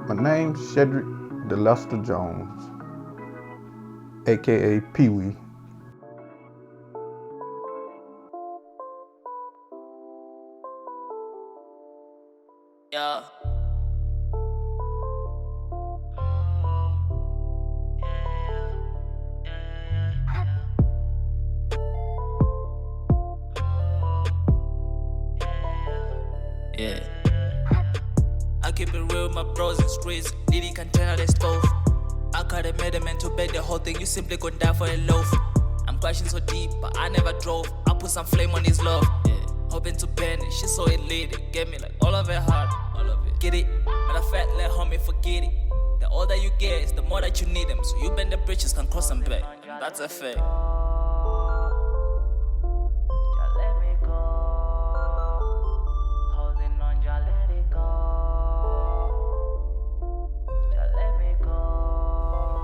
My name's Shedrick Jones, aka Peewee. Yeah. Yeah. I keep it real with my bros in streets. Diddy can turn out the stove. I caught a middleman to beg the whole thing. You simply couldn't die for a loaf. I'm crashing so deep, but I never drove. I put some flame on his love. Yeah. Hoping to bend it. She so elite. It gave me like all of it hard. All of it. Get it? But I felt like homie, forget it. The older you get, is the more that you need them. So you bend the bridges, can cross them back. That's a fact.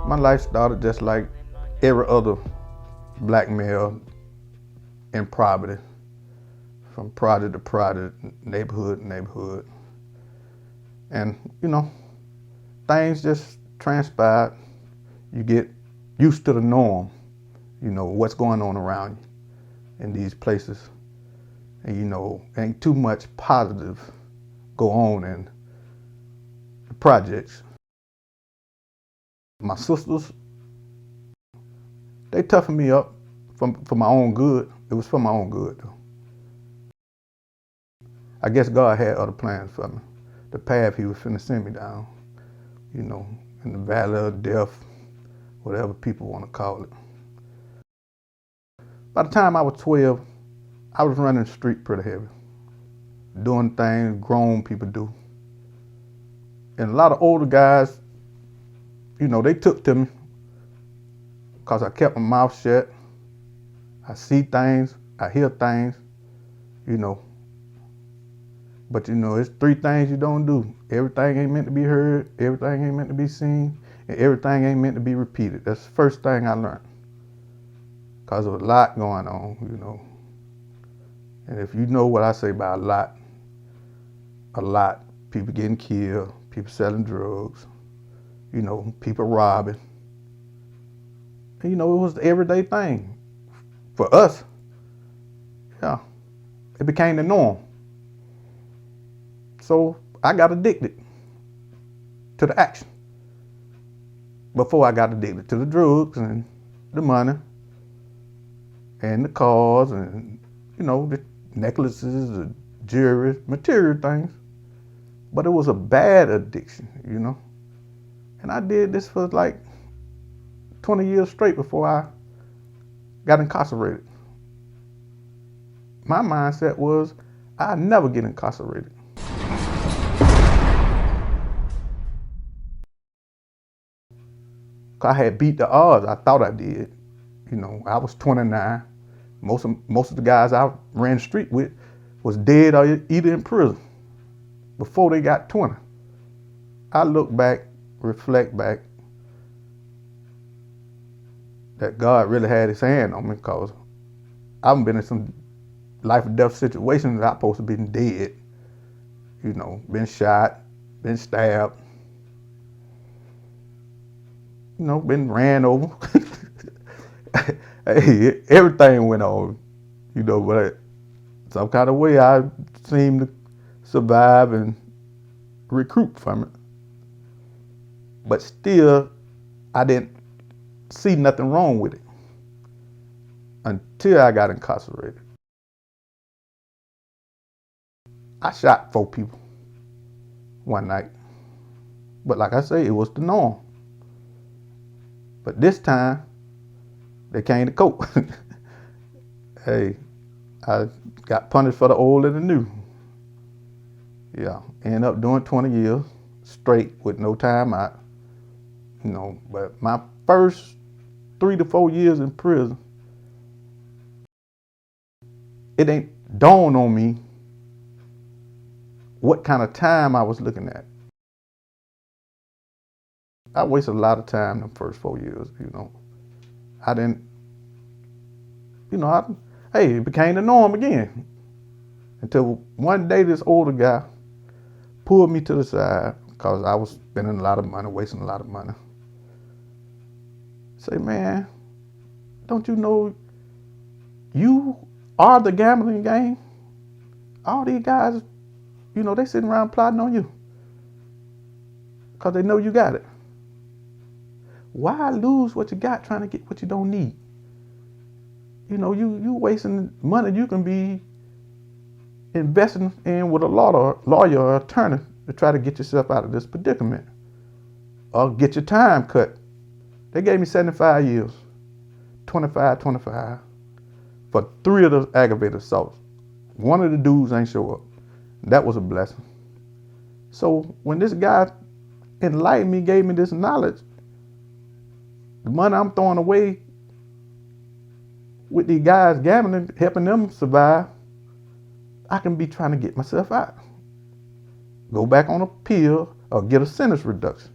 My life started just like every other black male in poverty, from project to project, neighborhood to neighborhood. And, you know, things just transpired. You get used to the norm, you know, what's going on around you in these places. And, you know, ain't too much positive go on in the projects. My sisters, they toughened me up for my own good. It was for my own good, though. I guess God had other plans for me. The path he was finna send me down, you know, in the valley of death, whatever people want to call it. By the time I was 12, I was running the street pretty heavy, doing things grown people do. And a lot of older guys, you know, they took to me because I kept my mouth shut. I see things, I hear things, you know. But you know, it's three things you don't do. Everything ain't meant to be heard, everything ain't meant to be seen, and everything ain't meant to be repeated. That's the first thing I learned. Because there was a lot going on, you know. And if you know what I say about a lot, people getting killed, people selling drugs, you know, people robbing. And, you know, it was the everyday thing. For us, yeah, it became the norm. So I got addicted to the action before I got addicted to the drugs and the money and the cars and, you know, the necklaces, the jewelry, material things. But it was a bad addiction, you know. And I did this for like 20 years straight before I got incarcerated. My mindset was, I'd never get incarcerated. I had beat the odds. I thought I did. You know, I was 29. Most of the guys I ran the street with was dead or either in prison before they got 20. I look back, reflect back, that God really had his hand on me, because I've been in some life or death situations that I'm supposed to be dead. You know, been shot, been stabbed, you know, been ran over. Hey, everything went on, you know, but some kind of way I seemed to survive and recruit from it. But still, I didn't see nothing wrong with it until I got incarcerated. I shot 4 people one night. But like I say, it was the norm. But this time, they came to court. Hey, I got punished for the old and the new. Yeah, ended up doing 20 years straight with no time out. You know, but my first 3 to 4 years in prison, it ain't dawned on me what kind of time I was looking at. I wasted a lot of time in the first 4 years, I didn't, it became the norm again. Until one day this older guy pulled me to the side because I was spending a lot of money, wasting a lot of money. Say, man, don't you know you are the gambling game? All these guys, they sitting around plotting on you because they know you got it. Why lose what you got trying to get what you don't need? You wasting money you can be investing in with a lawyer or attorney to try to get yourself out of this predicament or get your time cut. They gave me 75 years, 25 for 3 of the aggravated assaults. One of the dudes ain't show up. That was a blessing. So when this guy enlightened me, gave me this knowledge, the money I'm throwing away with these guys gambling, helping them survive, I can be trying to get myself out. Go back on a pill or get a sentence reduction.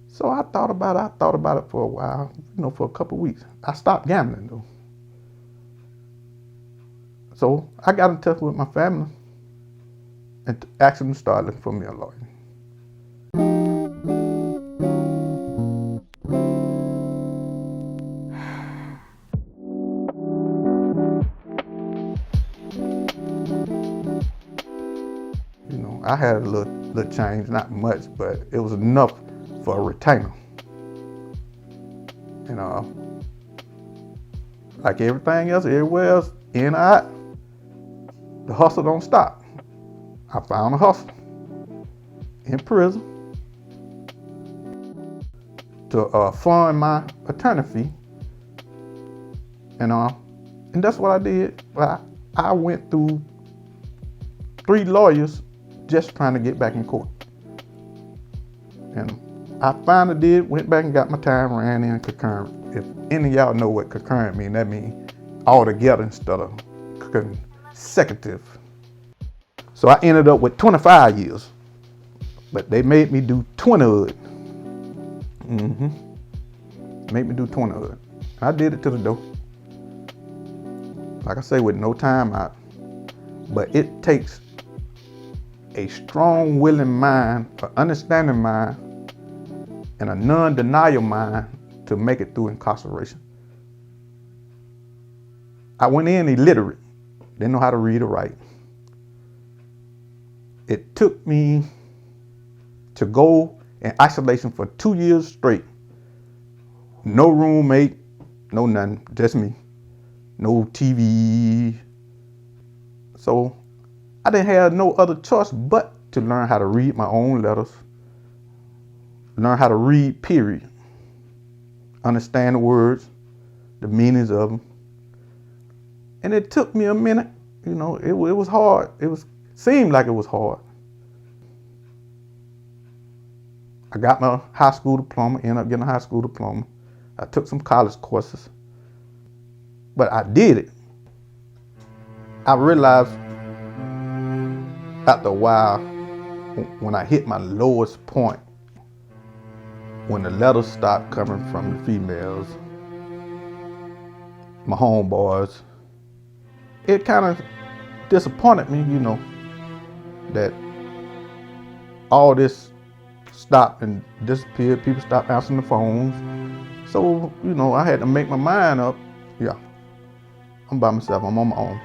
So I thought about it for a while, for a couple of weeks. I stopped gambling though. So I got in touch with my family and asked them to start looking for me a lawyer. I had a little change, not much, but it was enough for a retainer. Like everything else, everywhere else, in and out, the hustle don't stop. I found a hustle in prison to fund my attorney fee, and that's what I did. But I went through 3 lawyers just trying to get back in court. And I finally went back and got my time ran in concurrent. If any of y'all know what concurrent means, that means all together instead of consecutive. So I ended up with 25 years, but they made me do 20 of it. Made me do 20 of it. I did it to the door. Like I say, with no time out. But it takes a strong, willing mind, an understanding mind, and a non-denial mind to make it through incarceration. I went in illiterate, didn't know how to read or write. It took me to go in isolation for 2 years straight. No roommate, no nothing, just me. No TV. So I didn't have no other choice but to learn how to read my own letters, learn how to read, period. Understand the words, the meanings of them. And it took me a minute, it was hard. Seemed like it was hard. I got my high school diploma, ended up getting a high school diploma. I took some college courses, but I did it. I realized after a while, when I hit my lowest point, when the letters stopped coming from the females, my homeboys, it kind of disappointed me, that all this stopped and disappeared. People stopped answering the phones. So, I had to make my mind up. Yeah, I'm by myself, I'm on my own.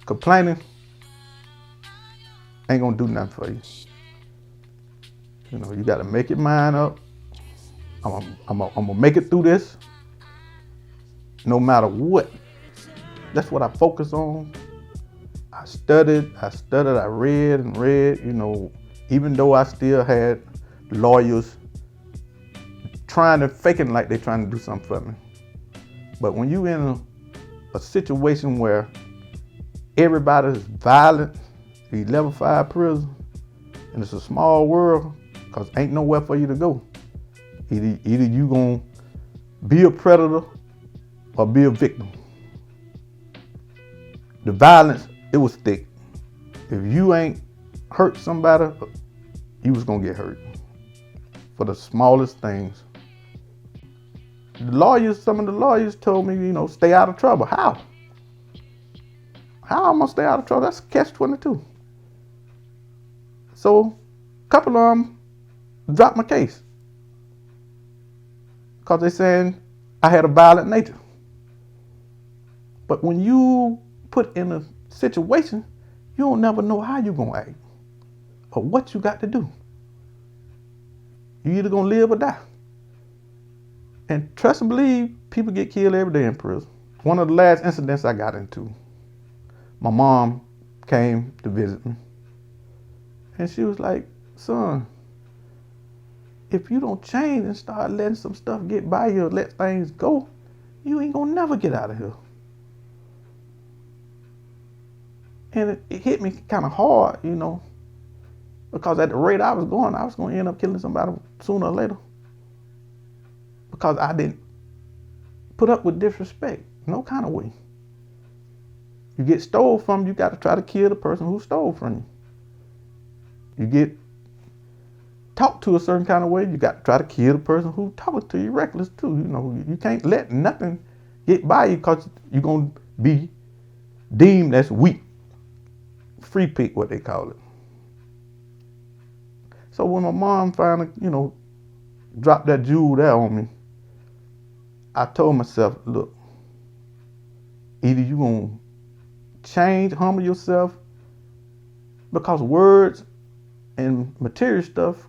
Complaining ain't gonna do nothing for you. You gotta make your mind up. I'm gonna make it through this, no matter what. That's what I focus on. I studied, I read and read, you know, even though I still had lawyers trying to faking like they're trying to do something for me. But when you in a situation where everybody is violent, the level 5 prison, and it's a small world, because ain't nowhere for you to go. Either you gonna be a predator or be a victim. The violence, it was thick. If you ain't hurt somebody, you was gonna get hurt for the smallest things. Some of the lawyers told me, you know, stay out of trouble. How? How am I gonna stay out of trouble? That's catch-22. So, a couple of them dropped my case because they saying I had a violent nature. But when you put in a situation, you don't never know how you're gonna act or what you got to do. You either gonna live or die. And trust and believe, people get killed every day in prison. One of the last incidents I got into, my mom came to visit me. And she was like, son, if you don't change and start letting some stuff get by you, let things go, you ain't gonna never get out of here. And it hit me kind of hard, you know, because at the rate I was going to end up killing somebody sooner or later. Because I didn't put up with disrespect, no kind of way. You get stole from, you got to try to kill the person who stole from you. You get talked to a certain kind of way, you got to try to kill the person who talking to you reckless too. You know, you can't let nothing get by you because you're going to be deemed as weak. Free pick, what they call it. So when my mom finally, you know, dropped that jewel there on me, I told myself, look, either you gonna change, humble yourself, because words and material stuff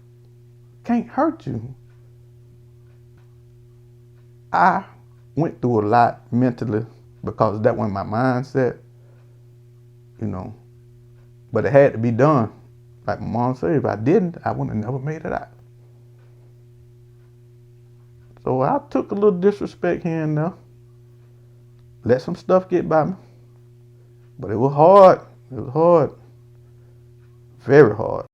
can't hurt you. I went through a lot mentally because that was my mindset, you know, but it had to be done. Like my mom said, if I didn't, I would have never made it out. So I took a little disrespect here and there, let some stuff get by me, but it was hard. It was hard, very hard.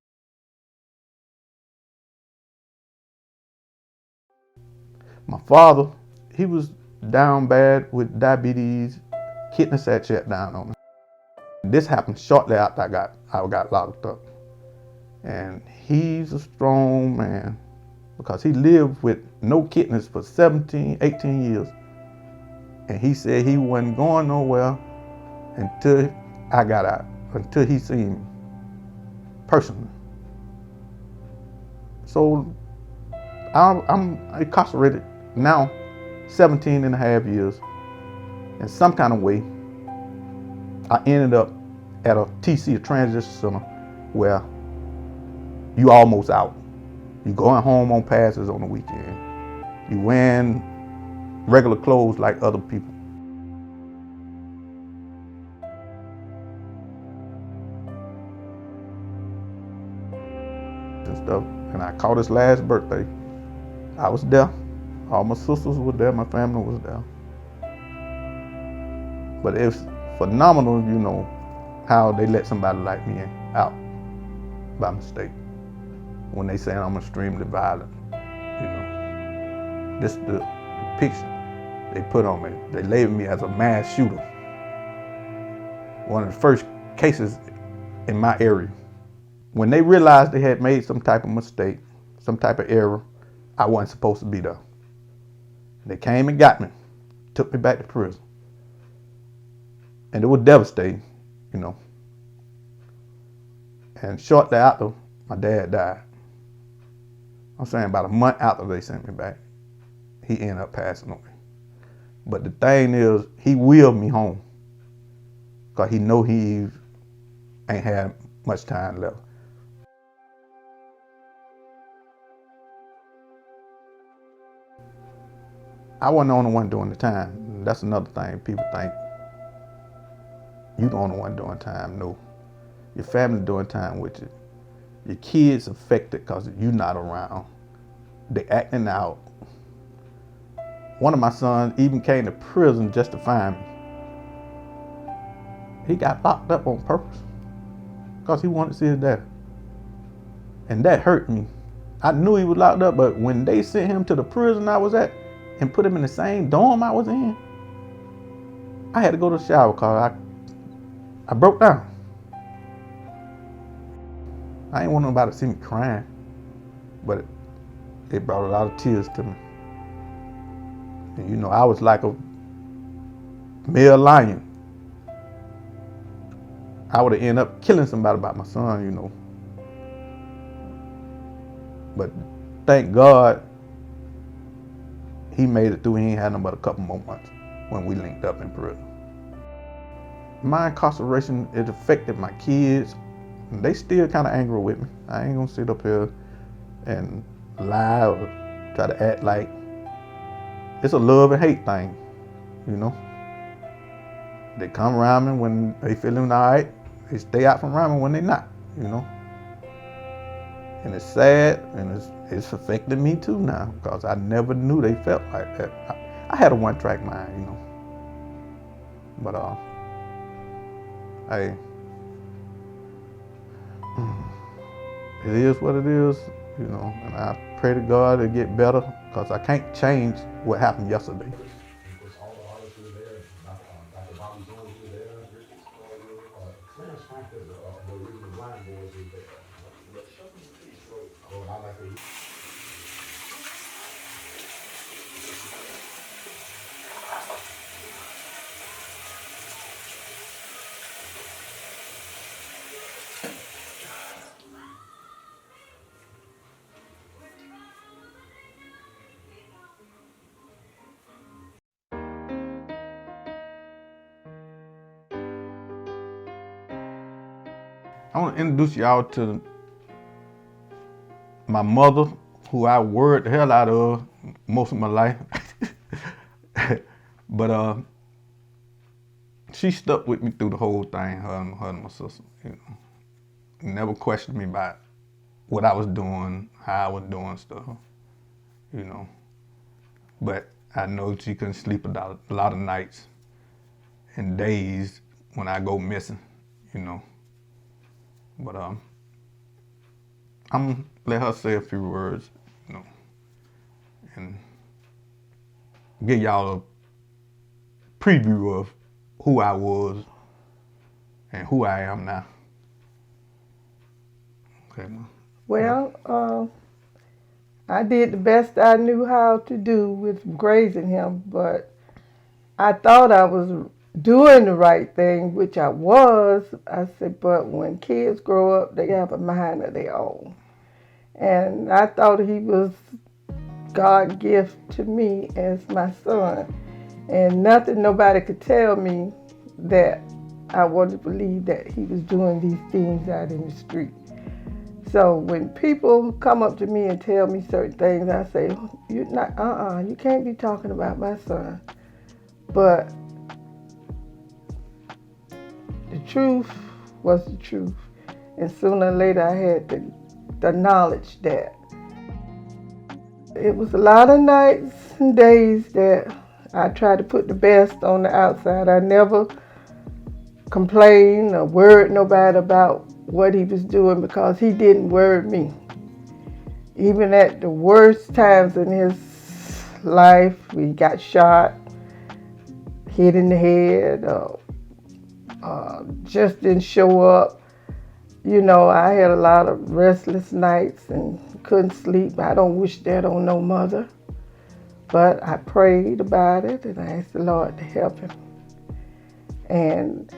My father, he was down bad with diabetes, kidney sat shut down on me. This happened shortly after I got locked up. And he's a strong man because he lived with no kidneys for 17, 18 years. And he said he wasn't going nowhere until I got out, until he seen me personally. So I'm incarcerated now 17 and a half years. In some kind of way, I ended up at a TC, a transition center, where you almost out. You going home on passes on the weekend. You wearing regular clothes like other people. And stuff. And I caught his last birthday. I was there. All my sisters were there. My family was there. But it's phenomenal, you know, how they let somebody like me out by mistake. When they say I'm extremely violent, you know. This is the picture they put on me. They labeled me as a mass shooter. One of the first cases in my area. When they realized they had made some type of mistake, some type of error, I wasn't supposed to be there. They came and got me, took me back to prison. And it was devastating, you know. And shortly after, my dad died. I'm saying about a month after they sent me back, he ended up passing away. But the thing is, he willed me home because he know he ain't had much time left. I wasn't the only one doing the time. That's another thing people think. you the only one doing time. No. Your family doing time with you. Your kids affected because you not around. They acting out. One of my sons even came to prison just to find me. He got locked up on purpose because he wanted to see his dad. And that hurt me. I knew he was locked up, but when they sent him to the prison I was at and put him in the same dorm I was in, I had to go to the shower because I broke down. I ain't want nobody to see me crying, but it brought a lot of tears to me. And you know, I was like a male lion. I would have ended up killing somebody about my son, you know. But thank God, he made it through. He ain't had no but a couple more months when we linked up in prison. My incarceration, it affected my kids. They still kind of angry with me. I ain't gonna sit up here and lie or try to act like it's a love and hate thing, you know. They come around me when they feeling all right. They stay out from around me when they not, you know. And it's sad, and it's affecting me too now because I never knew they felt like that. I had a one-track mind, you know. But it is what it is, you know. And I pray to God to get better because I can't change what happened yesterday. I want to introduce y'all to my mother, who I worried the hell out of most of my life. But she stuck with me through the whole thing, her and my sister, you know. Never questioned me about what I was doing, how I was doing stuff, you know. But I know she couldn't sleep a lot of nights and days when I go missing, you know. But I'm gonna let her say a few words, you know, and give y'all a preview of who I was and who I am now. Okay, Ma. Well, I did the best I knew how to do with grazing him, but I thought I was doing the right thing, which I was. I said, but when kids grow up, they have a mind of their own. And I thought he was God's gift to me as my son. And nobody could tell me that I wanted to believe that he was doing these things out in the street. So when people come up to me and tell me certain things, I say, you can't be talking about my son. But the truth was the truth. And sooner or later I had the knowledge that it was a lot of nights and days that I tried to put the best on the outside. I never complained or worried nobody about what he was doing because he didn't worry me. Even at the worst times in his life, we got shot, hit in the head, just didn't show up. You know, I had a lot of restless nights and couldn't sleep. I don't wish that on no mother. But I prayed about it and I asked the Lord to help him. And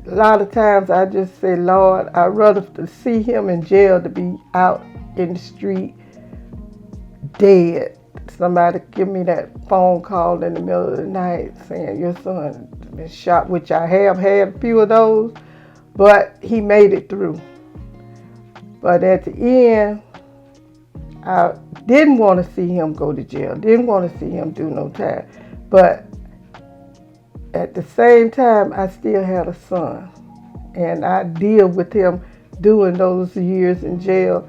a lot of times I just say, Lord, I'd rather to see him in jail to be out in the street dead. Somebody give me that phone call in the middle of the night saying your son been shot, which I have had a few of those, but he made it through. But at the end, I didn't want to see him go to jail, didn't want to see him do no time. But at the same time, I still had a son. And I deal with him doing those years in jail.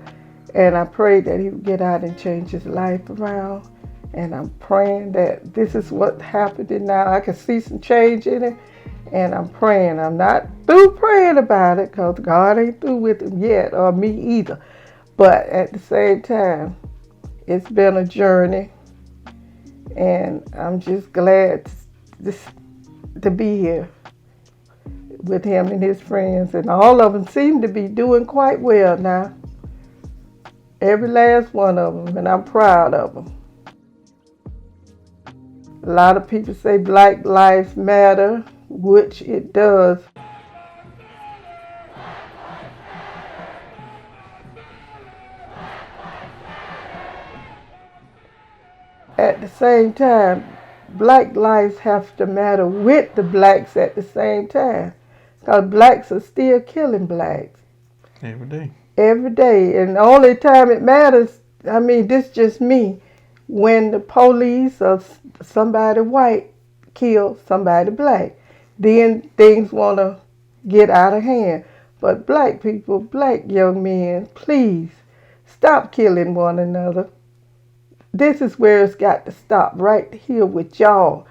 And I prayed that he would get out and change his life around. And I'm praying that this is what happened. And now I can see some change in it. And I'm praying. I'm not through praying about it because God ain't through with him yet, or me either. But at the same time, it's been a journey. And I'm just glad to be here with him and his friends. And all of them seem to be doing quite well now. Every last one of them. And I'm proud of them. A lot of people say Black Lives Matter, which it does. At the same time, Black lives have to matter with the blacks at the same time. Because blacks are still killing blacks. Every day. Every day. And the only time it matters, I mean, this just me, when the police or somebody white kill somebody black. Then things want to get out of hand. But black people, black young men, please stop killing one another. This is where it's got to stop, right here with y'all.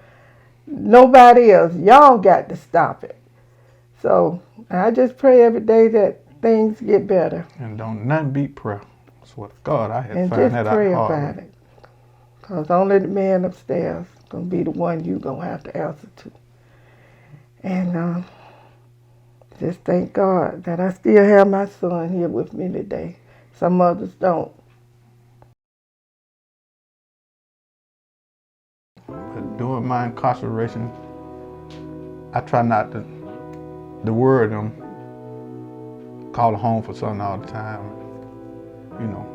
Nobody else. Y'all got to stop it. So I just pray every day that things get better. And don't nothing beat prayer. I swear to God, I had to And find just that out pray hard. about it. Because only the man upstairs is going to be the one you're going to have to answer to. And just thank God that I still have my son here with me today. Some others don't. During my incarceration, I try not to worry them, call home for something all the time, you know.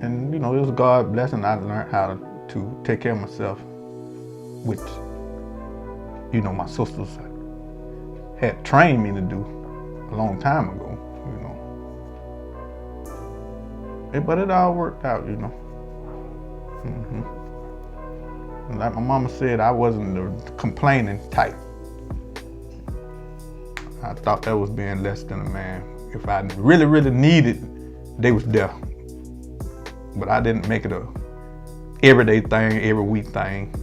And, you know, it was God's blessing. I learned how to take care of myself, which, you know, my sisters had trained me to do a long time ago, you know. But it all worked out, you know. Mm-hmm. Like my mama said, I wasn't the complaining type. I thought that was being less than a man. If I really, really needed, they was there. But I didn't make it a everyday thing, every week thing.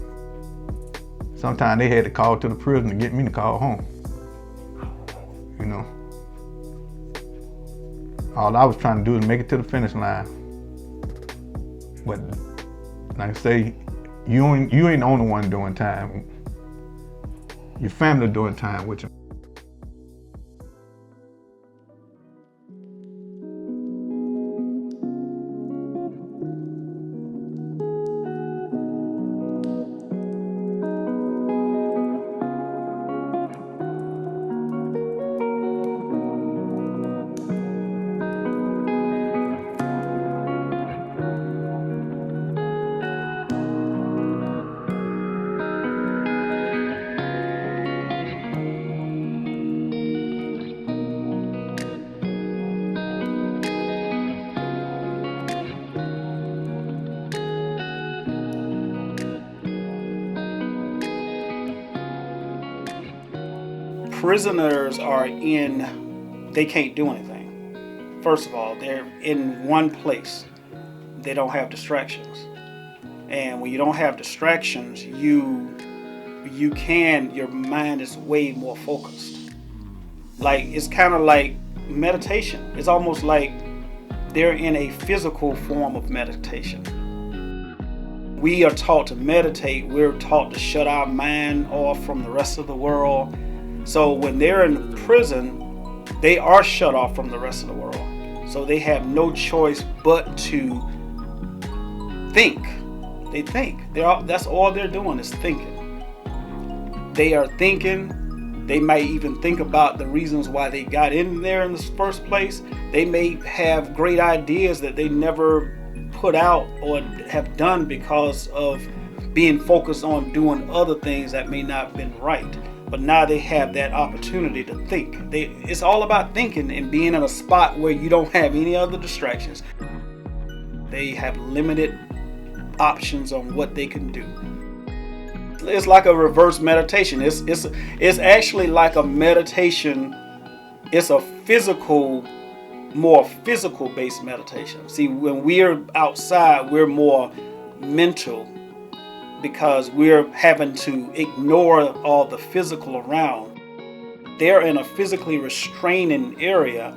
Sometimes they had to call to the prison to get me to call home. You know. All I was trying to do is make it to the finish line. But like I say, you ain't the only one doing time. Your family doing time with you. Prisoners they can't do anything. First of all, they're in one place. They don't have distractions. And when you don't have distractions, your mind is way more focused. Like, it's kind of like meditation. It's almost like they're in a physical form of meditation. We are taught to meditate. We're taught to shut our mind off from the rest of the world. So when they're in prison, they are shut off from the rest of the world. So they have no choice but to think. They think. That's all they're doing is thinking. They are thinking. They might even think about the reasons why they got in there in the first place. They may have great ideas that they never put out or have done because of being focused on doing other things that may not have been right. But now they have that opportunity to think. It's all about thinking and being in a spot where you don't have any other distractions. They have limited options on what they can do. it's like a reverse meditation. It's actually like a meditation. It's a more physical based meditation. See, when we're outside, we're more mental because we're having to ignore all the physical around. They're in a physically restraining area,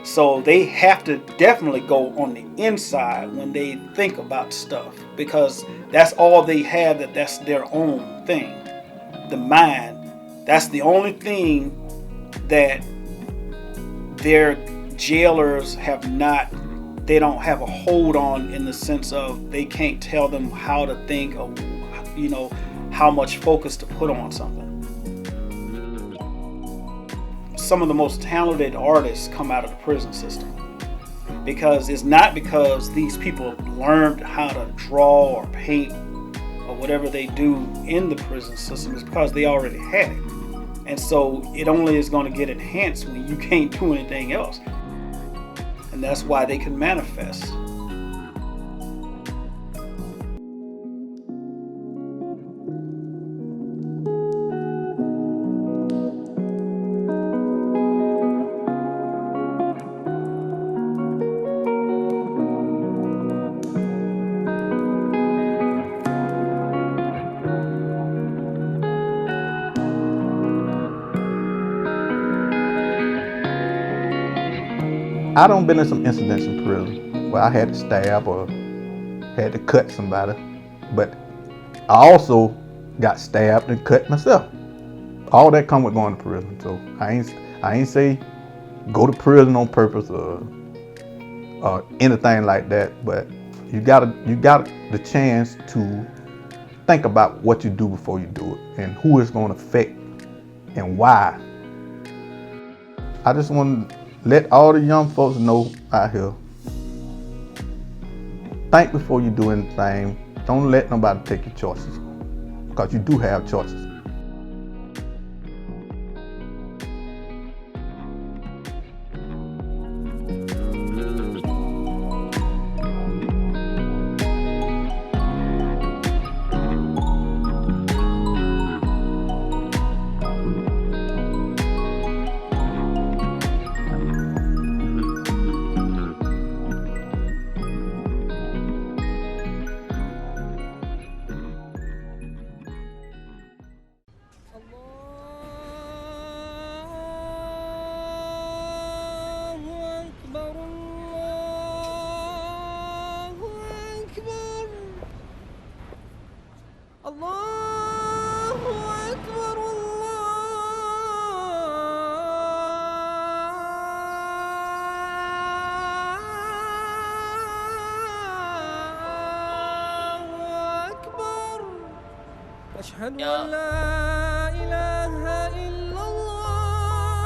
so they have to definitely go on the inside when they think about stuff, because that's all they have, that's their own thing. The mind, that's the only thing that their jailers they don't have a hold on, in the sense of they can't tell them how to think, or how much focus to put on something. Some of the most talented artists come out of the prison system, because it's not because these people learned how to draw or paint or whatever they do in the prison system. It's because they already had it, and so it only is going to get enhanced when you can't do anything else, and that's why they can manifest. I done been in some incidents in prison where I had to stab or had to cut somebody, but I also got stabbed and cut myself. All that come with going to prison. So I ain't say go to prison on purpose or anything like that, but you got the chance to think about what you do before you do it and who it's going to affect and why. I just want to let all the young folks know out here, think before you do anything. Don't let nobody take your choices, because you do have choices.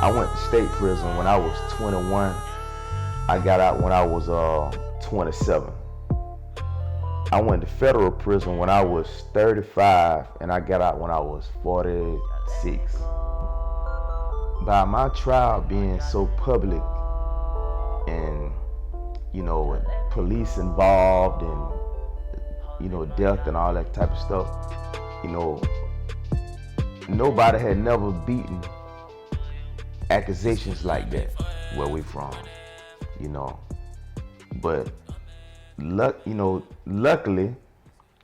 I went to state prison when I was 21. I got out when I was 27. I went to federal prison when I was 35, and I got out when I was 46. By my trial being so public and, police involved and, death and all that type of stuff, nobody had never beaten accusations like that where we from, but luckily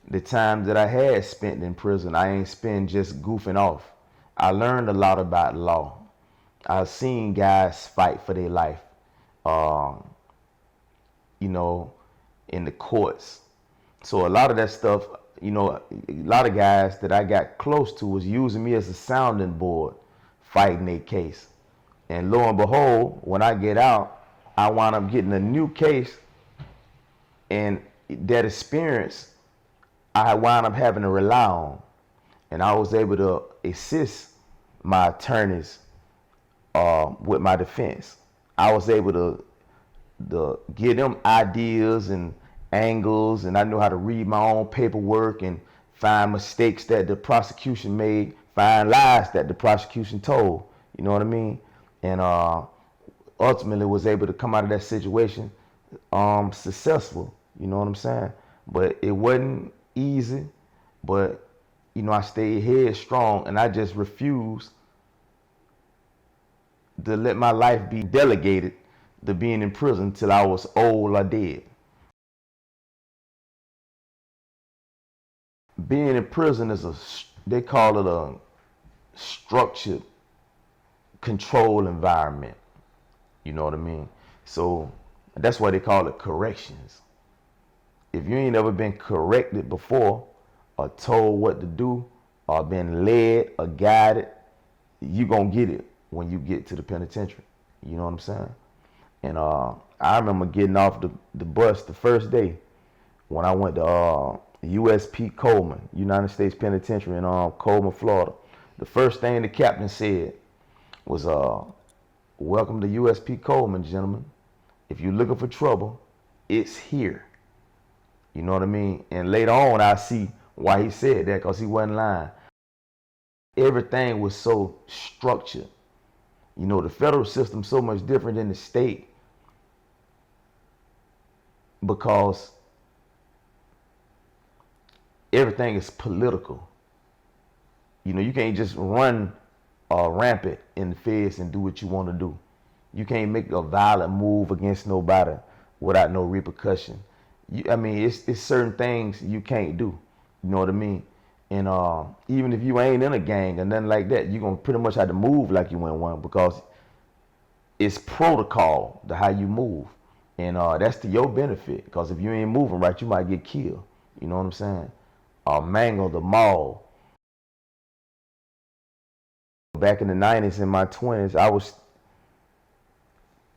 the time that I had spent in prison, I ain't spent just goofing off. I learned a lot about law. I've seen guys fight for their life, in the courts. So a lot of that stuff, a lot of guys that I got close to was using me as a sounding board, fighting their case. And lo and behold, when I get out, I wind up getting a new case, and that experience I wound up having to rely on. And I was able to assist my attorneys with my defense. I was able to give them ideas and angles, and I knew how to read my own paperwork and find mistakes that the prosecution made, find lies that the prosecution told. You know what I mean? And ultimately was able to come out of that situation successful. You know what I'm saying? But it wasn't easy, but I stayed headstrong, and I just refused to let my life be delegated to being in prison till I was old or dead. Being in prison is they call it a structured control environment. You know what I mean? So that's why they call it corrections. If you ain't ever been corrected before, or told what to do, or been led or guided, you gonna get it when you get to the penitentiary. You know what I'm saying? And I remember getting off the bus the first day when I went to USP Coleman, United States Penitentiary in Coleman, Florida. The first thing the captain said was, welcome to USP Coleman, gentlemen. If you're looking for trouble, it's here. You know what I mean? And later on, I see why he said that, because he wasn't lying. Everything was so structured. You know, the federal system's so much different than the state because everything is political. You know, you can't just run rampant in the feds and do what you want to do. You can't make a violent move against nobody without no repercussion. It's certain things you can't do. You know what I mean? And even if you ain't in a gang or nothing like that, you're going to pretty much have to move like you in one because it's protocol to how you move. And that's to your benefit because if you ain't moving right, you might get killed. You know what I'm saying? Mangle the mall. Back in the 90s, in my 20s, I was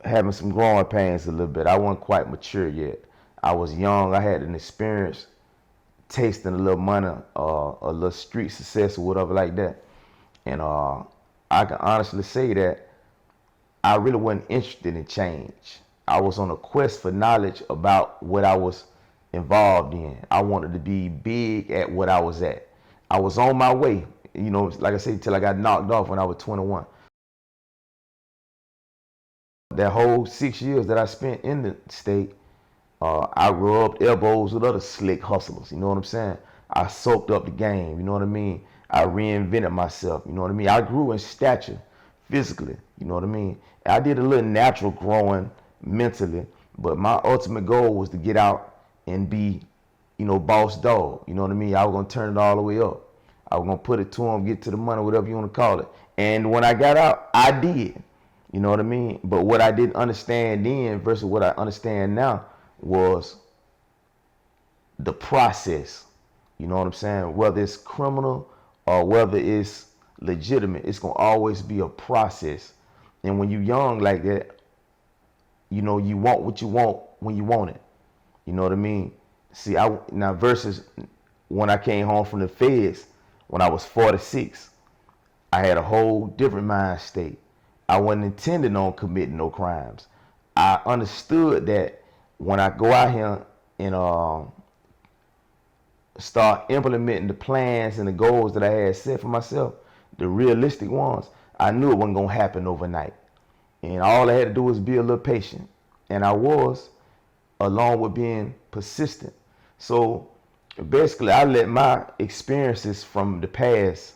having some growing pains a little bit. I wasn't quite mature yet. I was young. I had an experience tasting a little money, a little street success or whatever like that. And I can honestly say that I really wasn't interested in change. I was on a quest for knowledge about what I was involved in. I wanted to be big at what I was at. I was on my way, you know, like I said, till I got knocked off when I was 21. That whole 6 years that I spent in the state, I rubbed elbows with other slick hustlers, you know what I'm saying? I soaked up the game, you know what I mean? I reinvented myself, you know what I mean? I grew in stature, physically, you know what I mean? I did a little natural growing mentally, but my ultimate goal was to get out and be, you know, boss dog, you know what I mean? I was gonna turn it all the way up. I was gonna put it to them, get to the money, whatever you wanna call it. And when I got out, I did, you know what I mean? But what I didn't understand then versus what I understand now was the process. You know what I'm saying? Whether it's criminal or whether it's legitimate, it's gonna always be a process. And when you're young like that, you know, you want what you want when you want it. You know what I mean? See, now versus when I came home from the feds when I was 46, I had a whole different mind state. I wasn't intending on committing no crimes. I understood that when I go out here and start implementing the plans and the goals that I had set for myself, the realistic ones, I knew it wasn't gonna happen overnight. And all I had to do was be a little patient. And I was, along with being persistent. So basically I let my experiences from the past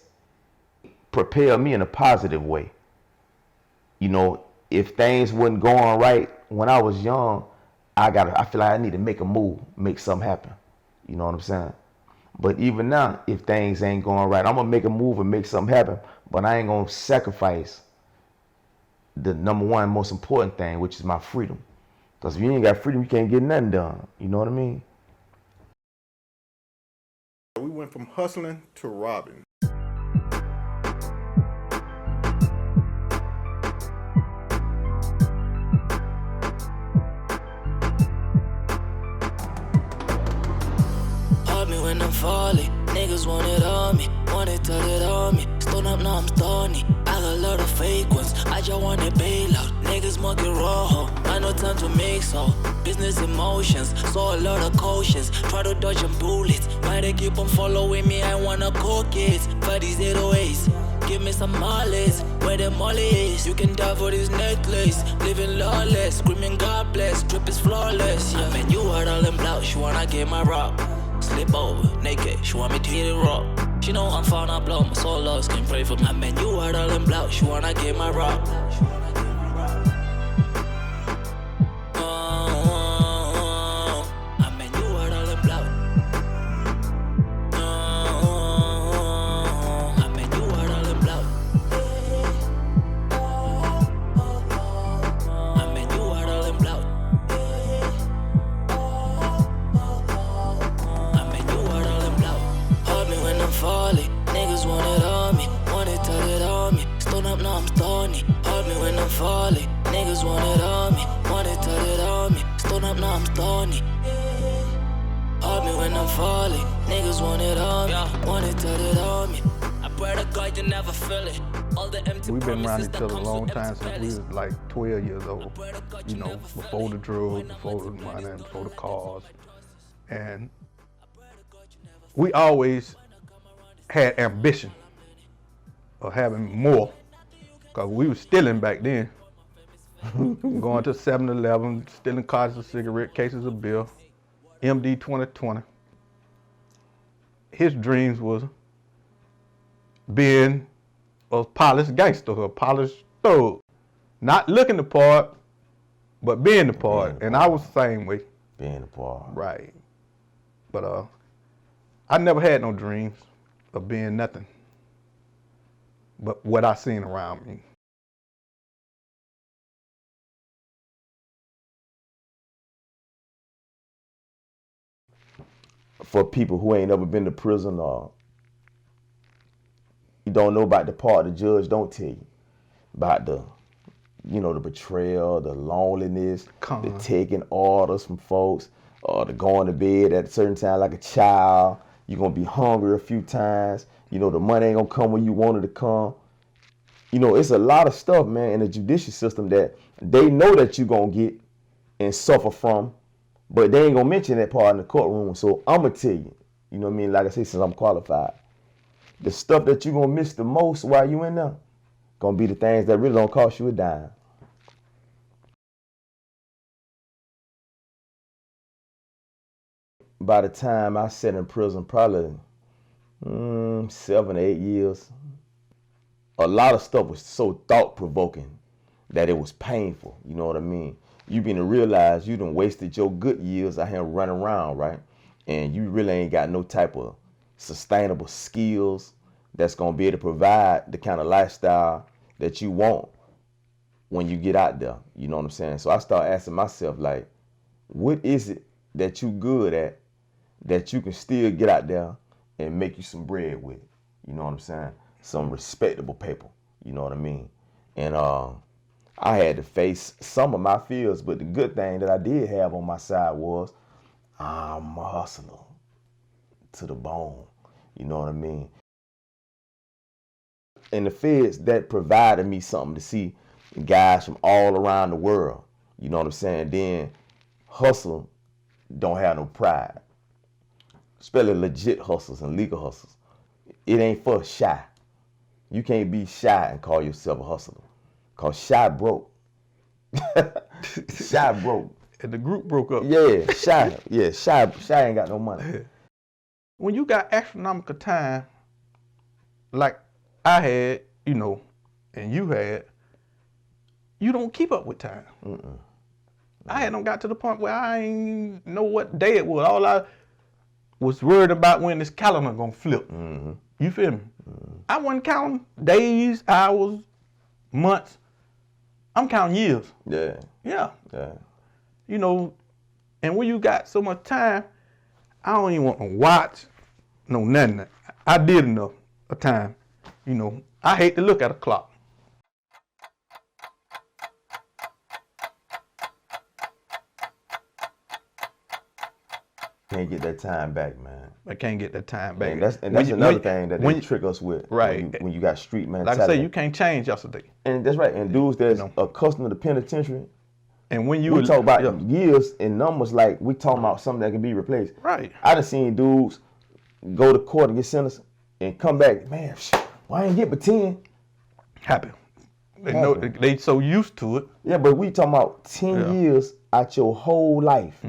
propel me in a positive way. You know, if things wasn't going right when I was young, I feel like I need to make a move, make something happen. You know what I'm saying? But even now, if things ain't going right, I'm gonna make a move and make something happen, but I ain't gonna sacrifice the number one most important thing, which is my freedom. Because if you ain't got freedom, you can't get nothing done. You know what I mean? We went from hustling to robbing. Hold me when I'm falling. Niggas want it on me, want it till it on me. Stone up, now I'm stony. I got a lot of fake ones, I just want it bail out. Niggas monkey rojo, I no time to mix so. Business emotions, saw a lot of cautions. Try to dodge them bullets, why they keep on following me, I wanna cook it. For these 808s, give me some mollies, where the molly is. You can die for this necklace, living lawless, screaming God bless, trip is flawless. Yeah, man, you heard all them blouse, she wanna get my rock. Slip over, naked, she want me to hit it raw. She know I'm falling, I blow my soul lost, can pray for me. I mean, you are all in blouse, she wanna get my rock. I mean, you are all in blouse. I mean, you are all in blouse. I mean, you are all in blouse. I mean, you are all in blouse. Hold me when I'm falling. Niggas want it on me, want it, tell it on me. Stone up, now I'm stony. Hold me when I'm falling. Niggas want it on me, want it, tell it on me. Stone up, now I'm stony. Hold me when I'm falling. Niggas want it on me, want it, tell it on me. I pray to God you never feel it. All the empty We've been around promises each that other a comes long with time empty since we bellies. was like 12 years old. You know, before the drugs, before the money, before the cars. And we always had ambition of having more, because we was stealing back then. Going to 7-Eleven, stealing cartons of cigarette, cases of beer, MD 2020. His dreams was being a polished gangster, a polished thug. Not looking the part, but being the part. And I was the same way. Being the part. Right. But I never had no dreams of being nothing but what I seen around me. For people who ain't ever been to prison or you don't know about the part the judge don't tell you about the, you know, the betrayal, the loneliness, the taking orders from folks, or the going to bed at a certain time like a child. You're gonna be hungry a few times. You know, the money ain't gonna come when you want it to come. You know, it's a lot of stuff, man, in the judicial system that they know that you're gonna get and suffer from, but they ain't gonna mention that part in the courtroom. So I'm gonna tell you, you know what I mean? Like I say, since I'm qualified, the stuff that you're gonna miss the most while you in there, gonna be the things that really don't cost you a dime. By the time I sat in prison, probably 7 or 8 years, a lot of stuff was so thought-provoking that it was painful, you know what I mean? You begin to realize you done wasted your good years out here running around, right? And you really ain't got no type of sustainable skills that's gonna be able to provide the kind of lifestyle that you want when you get out there, you know what I'm saying? So I start asking myself, like, what is it that you good at that you can still get out there and make you some bread with it? You know what I'm saying? Some respectable paper, you know what I mean? And I had to face some of my fears, but the good thing that I did have on my side was I'm a hustler to the bone, you know what I mean? And the feds, that provided me something to see guys from all around the world, you know what I'm saying? Then hustle don't have no pride, especially legit hustlers and legal hustlers. It ain't for shy. You can't be shy and call yourself a hustler, cause shy broke. Shy broke. And the group broke up. Yeah, shy. Yeah, shy ain't got no money. When you got astronomical time, like I had, you know, and you had, you don't keep up with time. I hadn't got to the point where I ain't know what day it was. All I was worried about when this calendar gonna flip. You feel me? I wasn't counting days, hours, months. I'm counting years. Yeah. Yeah. Yeah. You know, and when you got so much time, I don't even want to watch, no nothing. I did enough of time. You know, I hate to look at a clock. Can't get that time back, man. I can't get that time back. And that's another thing that they trick us with. Right. When you got street mentality. Like I say, you can't change yesterday. And that's right. And dudes that's accustomed to the penitentiary. And when you we talk about years and numbers, like we talking about something that can be replaced. Right. I done seen dudes go to court and get sentenced and come back, man, why I ain't get but 10? Happen. They so used to it. Yeah, but we talking about 10 years out your whole life.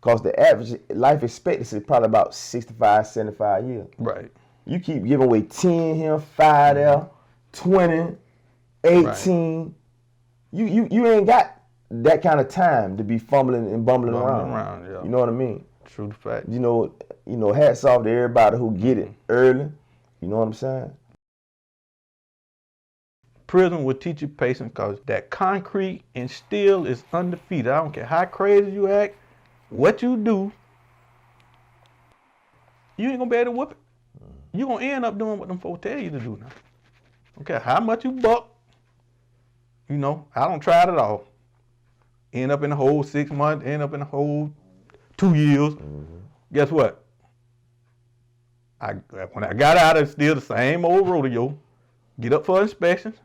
Because the average life expectancy is probably about 65, 75 years. Right. You keep giving away 10 here, 5 there, 20, 18. Right. You ain't got that kind of time to be fumbling and bumbling around. Yeah. You know what I mean? True fact. You know, hats off to everybody who get it early. You know what I'm saying? Prison will teach you patience because that concrete and steel is undefeated. I don't care how crazy you act, what you do, you ain't gonna be able to whoop it. You're gonna end up doing what them folks tell you to do now. Okay, how much you buck, you know, I don't try it at all. End up in the hole 6 months, end up in the hole 2 years. Guess what? When I got out, it's still the same old rodeo. Get up for inspections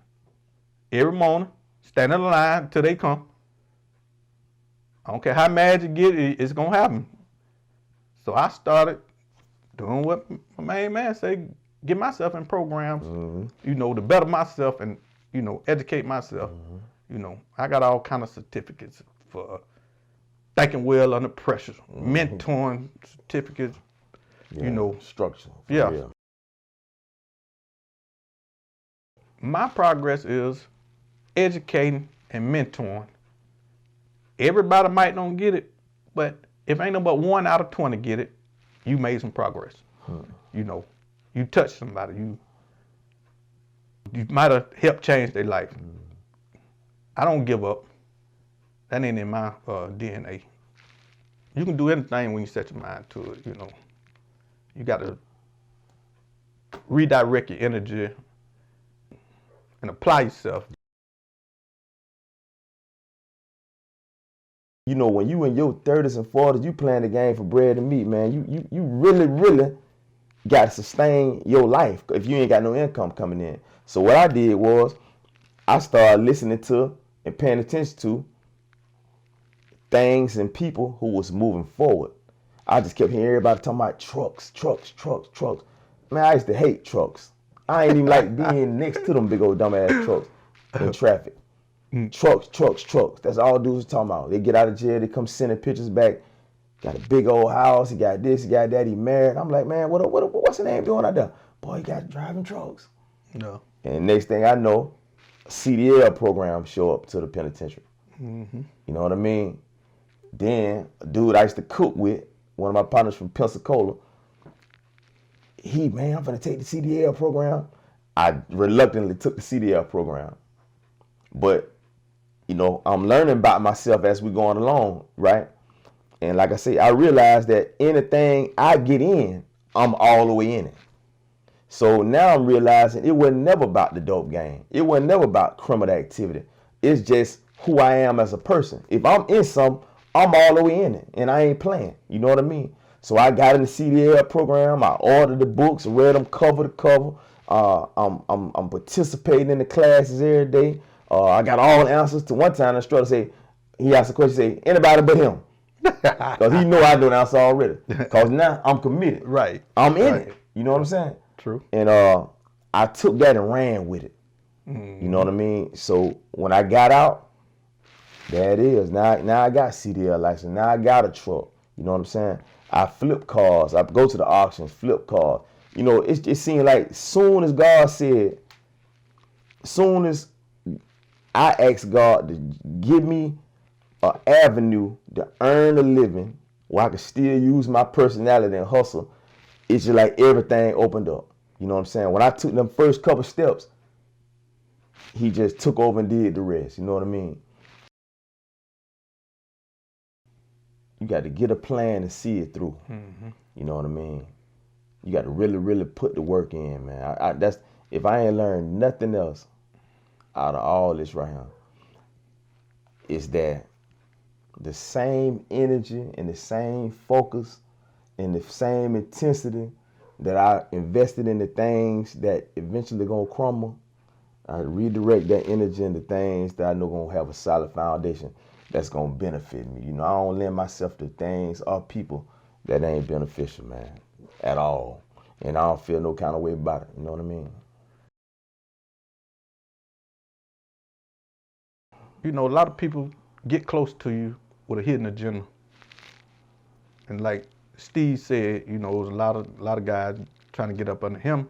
every morning, stand in the line until they come. I don't care how mad you get, it's gonna happen. So I started doing what my main man said, get myself in programs, you know, to better myself and, you know, educate myself. You know, I got all kind of certificates for thinking well under pressure, mentoring certificates, you know. Structure. Yeah. Real. My progress is educating and mentoring. Everybody might not get it, but if ain't no but 1 out of 20 get it, you made some progress. You know, you touched somebody. You might have helped change their life. I don't give up. That ain't in my DNA. You can do anything when you set your mind to it, you know. You got to redirect your energy and apply yourself. You know, when you in your 30s and 40s, you playing the game for bread and meat, man. You really, really got to sustain your life if you ain't got no income coming in. So what I did was I started listening to and paying attention to things and people who was moving forward. I just kept hearing everybody talking about trucks. Man, I used to hate trucks. I ain't even like being next to them big old dumbass trucks in traffic. Trucks. That's all dudes are talking about. They get out of jail, they come sending pictures back. Got a big old house, he got this, he got that, he married. I'm like, man, what's the name doing out there? Boy, he got driving trucks. No. And next thing I know, a CDL program show up to the penitentiary. You know what I mean? Then a dude I used to cook with, one of my partners from Pensacola, man, I'm gonna take the CDL program. I reluctantly took the CDL program. But, you know, I'm learning about myself as we're going along, right? And like I say, I realized that anything I get in, I'm all the way in it. So now I'm realizing it was never about the dope game. It was never about criminal activity. It's just who I am as a person. If I'm in something, I'm all the way in it, and I ain't playing. You know what I mean? So I got in the CDL program. I ordered the books, read them cover to cover. I'm participating in the classes every day. I got all the answers. To one time, the instructor he asked a question, say, anybody but him. Because he know I know the answer already. Because now I'm committed. Right. I'm in it. You know what I'm saying? True. And I took that and ran with it. You know what I mean? So when I got out, there it is. Now I got CDL license. Now I got a truck. You know what I'm saying? I flip cars. I go to the auctions, flip cars. You know, it seemed like soon as God said, soon as I asked God to give me an avenue to earn a living where I could still use my personality and hustle, it's just like everything opened up. You know what I'm saying? When I took them first couple steps, he just took over and did the rest. You know what I mean? You got to get a plan and see it through. You know what I mean? You got to really, really put the work in, man. That's if I ain't learned nothing else out of all this right here, is that the same energy and the same focus and the same intensity that I invested in the things that eventually gonna crumble, I redirect that energy into things that I know gonna have a solid foundation that's gonna benefit me. You know, I don't lend myself to things or people that ain't beneficial, man, at all. And I don't feel no kind of way about it. You know what I mean? You know, a lot of people get close to you with a hidden agenda. And like Steve said, you know, there's a lot of guys trying to get up under him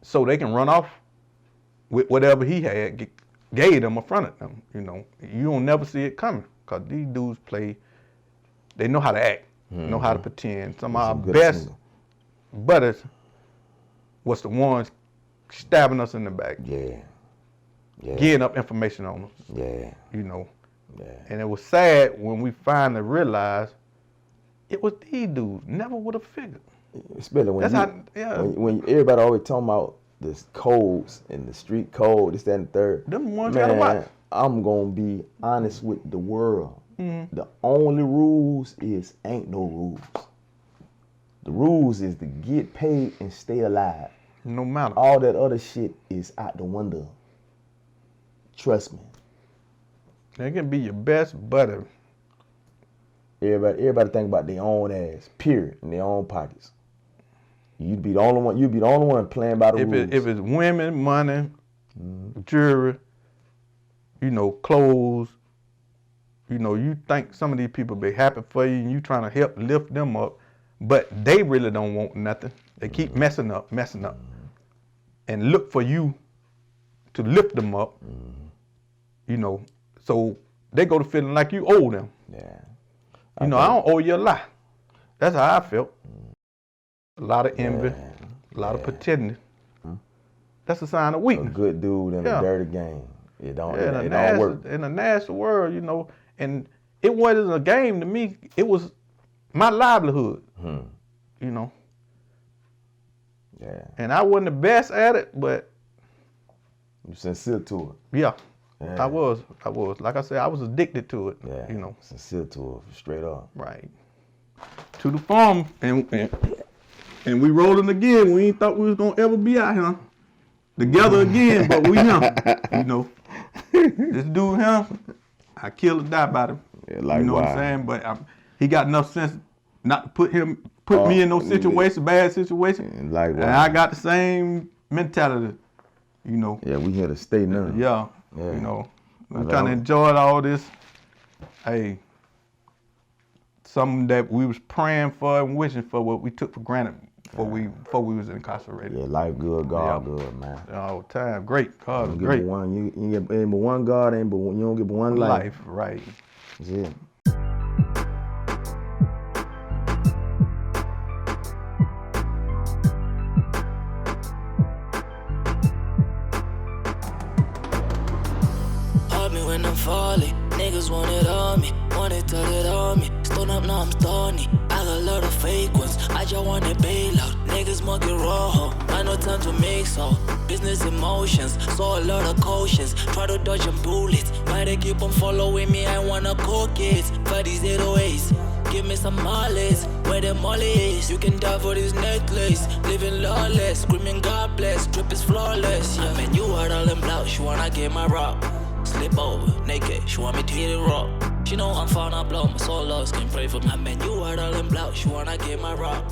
so they can run off with whatever he had gave them in front of them. You know, you don't never see it coming because these dudes they know how to act, know how to pretend. Some of our best buddies was the ones stabbing us in the back. Yeah. Getting up information on us. Yeah. You know. Yeah. And it was sad when we finally realized it was these dudes. Never would have figured. Especially when when everybody always talking about the codes and the street code, this, that, and the third. Them ones gotta watch. I'm gonna be honest with the world. The only rules is ain't no rules. The rules is to get paid and stay alive. No matter. All that other shit is out the window. Trust me. They can be your best buddy. Everybody think about their own ass, period, in their own pockets. You'd be the only one playing by the rules. If it's women, money, jewelry, you know, clothes, you know, you think some of these people be happy for you and you trying to help lift them up, but they really don't want nothing. They keep messing up, and look for you to lift them up, you know, so they go to feeling like you owe them. Yeah. You know, I don't owe you a lot. That's how I felt. A lot of envy, a lot of pretending. That's a sign of weakness. A good dude in a dirty game. It don't work. In a nasty world, you know, and it wasn't a game to me. It was my livelihood, you know. Yeah. And I wasn't the best at it, but you sincere to it. Yeah. I was. Like I said, I was addicted to it. Yeah. You know. Sincere to it, straight up. Right. To the farm, and we rolling again. We ain't thought we was gonna ever be out here together again, but we here. You know. This dude here, I kill or die by him. Yeah, like you know what I'm saying? But he got enough sense not to put me in no situation, bad situation. Likewise. And I got the same mentality. You know. Yeah, we here to stay now. Yeah. You know, I'm trying to enjoy all this. Hey, something that we was praying for and wishing for, what we took for granted before we was incarcerated. Yeah, life good, God good, man. All the time, great. God, you great. You get but one God, you don't get but one life. Right. That's it. When I'm falling, niggas want it on me, want it tell it on me. Stone up, now I'm stony. I got a lot of fake ones, I just want to bail out. Niggas monkey rojo, I no time to mix so. Business emotions, so a lot of cautions. Try to dodge them bullets, why they keep on following me? I wanna cook it, for these 808s. Give me some mollies, where the molly is. You can die for this necklace, living lawless, screaming God bless, trip is flawless. Yeah. I mean, you are all in blouse, you wanna get my rock. Slip over, naked, she want me to hit it raw. She know I'm found, I blow my soul lost, can pray for me. I mean, you are all in blouse, she wanna get my rock.